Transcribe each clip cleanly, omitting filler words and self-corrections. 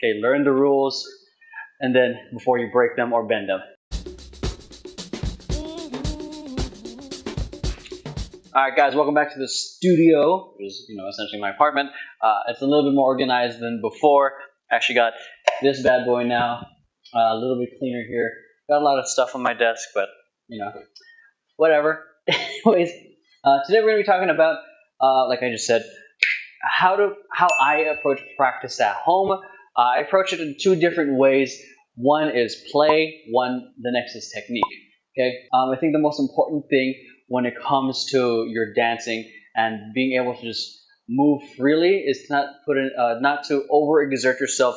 Okay, learn the rules, and then before you break them or bend them. Alright guys, welcome back to the studio, which is, essentially my apartment. It's a little bit more organized than before. I actually got this bad boy now, a little bit cleaner here. Got a lot of stuff on my desk, but, whatever. Anyways, today we're going to be talking about, like I just said, how I approach practice at home. I approach it in two different ways. One is play, the next is technique. Okay, I think the most important thing when it comes to your dancing and being able to just move freely is not to overexert yourself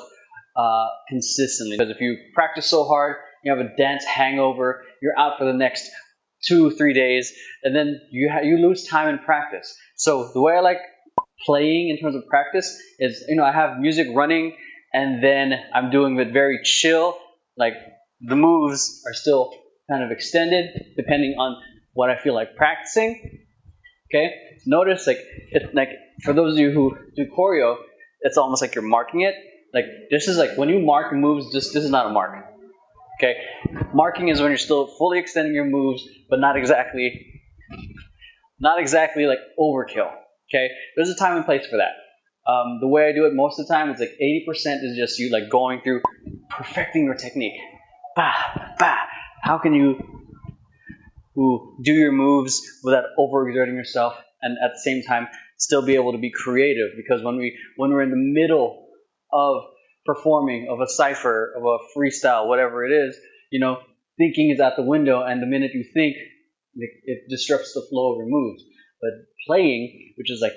consistently. Because if you practice so hard, you have a dance hangover, you're out for the next 2-3 days, and then you lose time in practice. So the way I like playing in terms of practice is, I have music running, and then I'm doing it very chill. Like the moves are still kind of extended depending on what I feel like practicing. Okay, notice like for those of you who do choreo, it's almost like you're marking it. Like this is like when you mark moves. This is not a mark. Okay, marking is when you're still fully extending your moves, but not exactly like overkill. Okay, there's a time and place for that. The way I do it most of the time is like 80% is just you like going through perfecting your technique. Bah, bah. How can you do your moves without overexerting yourself, and at the same time still be able to be creative? Because when we're in the middle of performing, of a cipher, of a freestyle, whatever it is, thinking is out the window, and the minute you think, it disrupts the flow of your moves. But playing, which is like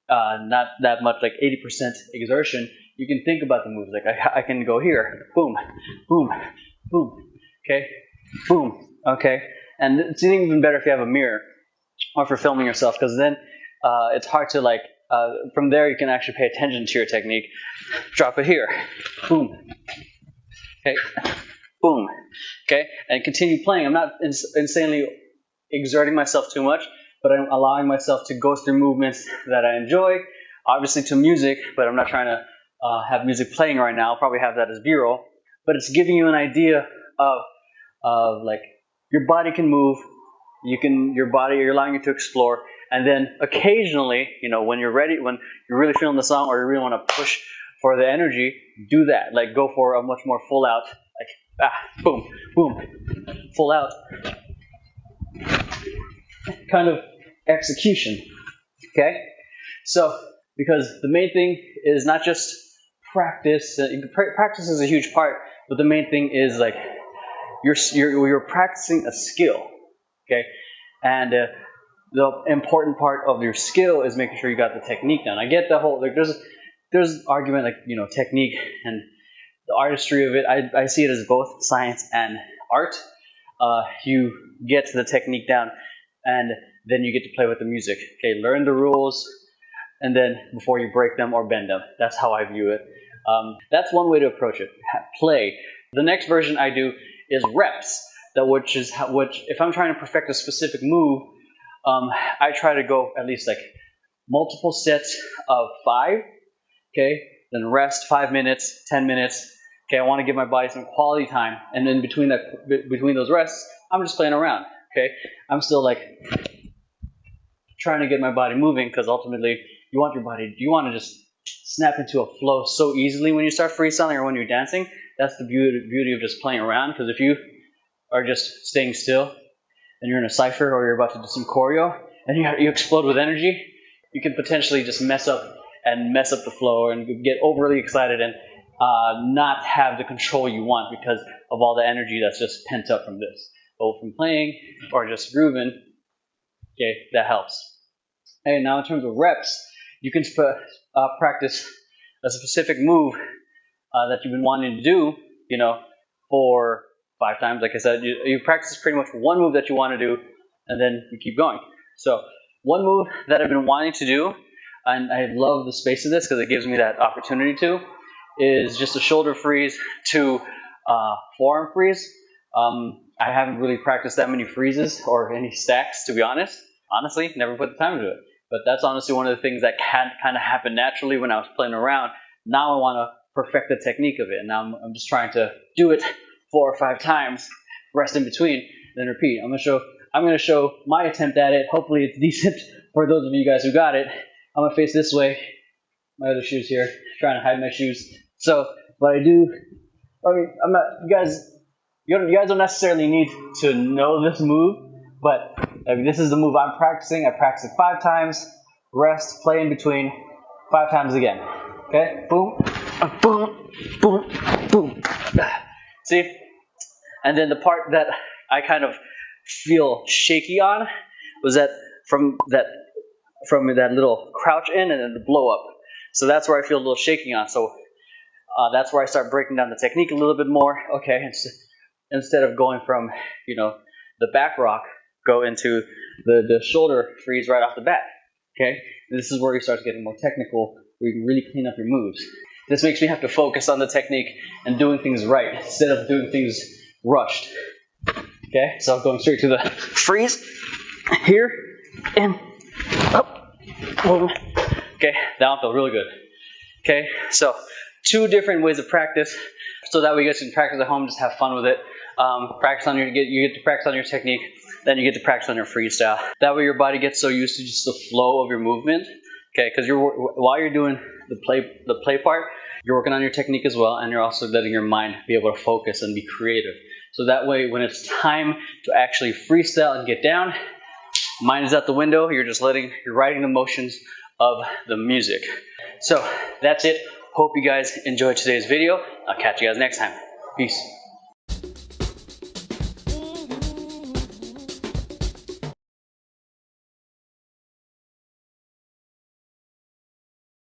not that much, like 80% exertion, you can think about the moves. Like I can go here, boom, boom, boom, okay, boom, okay. And it's even better if you have a mirror or if you're filming yourself, because then it's hard to from there you can actually pay attention to your technique. Drop it here, boom, okay, boom, okay, and continue playing. I'm not insanely exerting myself too much, but I'm allowing myself to go through movements that I enjoy, obviously to music, but I'm not trying to have music playing right now. I'll probably have that as B-roll, but it's giving you an idea of like your body can move, you're allowing you to explore, and then occasionally, when you're ready, when you're really feeling the song or you really want to push for the energy, do that. Like go for a much more full out, like boom, boom, full out kind of execution. Okay, so because the main thing is not just practice. Practice is a huge part, but the main thing is like you're practicing a skill. Okay, and the important part of your skill is making sure you got the technique down. I get the whole there's argument like technique and the artistry of it. I see it as both science and art. You get the technique down, and then you get to play with the music. Okay, learn the rules, and then before you break them or bend them. That's how I view it. That's one way to approach it. Play. The next version I do is reps. Which if I'm trying to perfect a specific move, I try to go at least like multiple sets of 5. Okay, then rest 5 minutes, 10 minutes. Okay, I want to give my body some quality time, and then between those rests, I'm just playing around. Okay, I'm still like trying to get my body moving, because ultimately you want to just snap into a flow so easily when you start freestyling or when you're dancing. That's the beauty of just playing around, because if you are just staying still and you're in a cipher or you're about to do some choreo and you explode with energy, you can potentially just mess up the flow and get overly excited and not have the control you want because of all the energy that's just pent up from this. But from playing or just grooving, okay, that helps. And now in terms of reps, you can practice a specific move that you've been wanting to do, for 5 times. Like I said, you practice pretty much one move that you want to do, and then you keep going. So one move that I've been wanting to do, and I love the space of this because it gives me that opportunity to, is just a shoulder freeze to forearm freeze. I haven't really practiced that many freezes or any stacks, to be honest. Honestly, never put the time into it. But that's honestly one of the things that kind of happened naturally when I was playing around. Now I want to perfect the technique of it. And now I'm just trying to do it 4 or 5 times, rest in between, then repeat. I'm gonna show my attempt at it. Hopefully it's decent for those of you guys who got it. I'm gonna face this way. My other shoes here, trying to hide my shoes. So, but I mean, I'm not, you guys don't necessarily need to know this move, but I mean, this is the move I'm practicing. I practice it 5 times, rest, play in between, 5 times again. Okay, boom, boom, boom, boom. See? And then the part that I kind of feel shaky on was that from that little crouch in and then the blow up. So that's where I feel a little shaky on. So that's where I start breaking down the technique a little bit more. Okay, instead of going from, the back rock, go into the shoulder freeze right off the bat. Okay, and this is where you start getting more technical, where you can really clean up your moves. This makes me have to focus on the technique and doing things right instead of doing things rushed. Okay, so going straight to the freeze here and up. Boom. Okay, that one felt really good. Okay, so 2 different ways of practice, so that way you guys can practice at home, just have fun with it. You get to practice on your technique, then you get to practice on your freestyle. That way your body gets so used to just the flow of your movement. Okay, because while you're doing the play part, you're working on your technique as well, and you're also letting your mind be able to focus and be creative. So that way, when it's time to actually freestyle and get down, mind is out the window. You're riding the motions of the music. So that's it. Hope you guys enjoyed today's video. I'll catch you guys next time. Peace.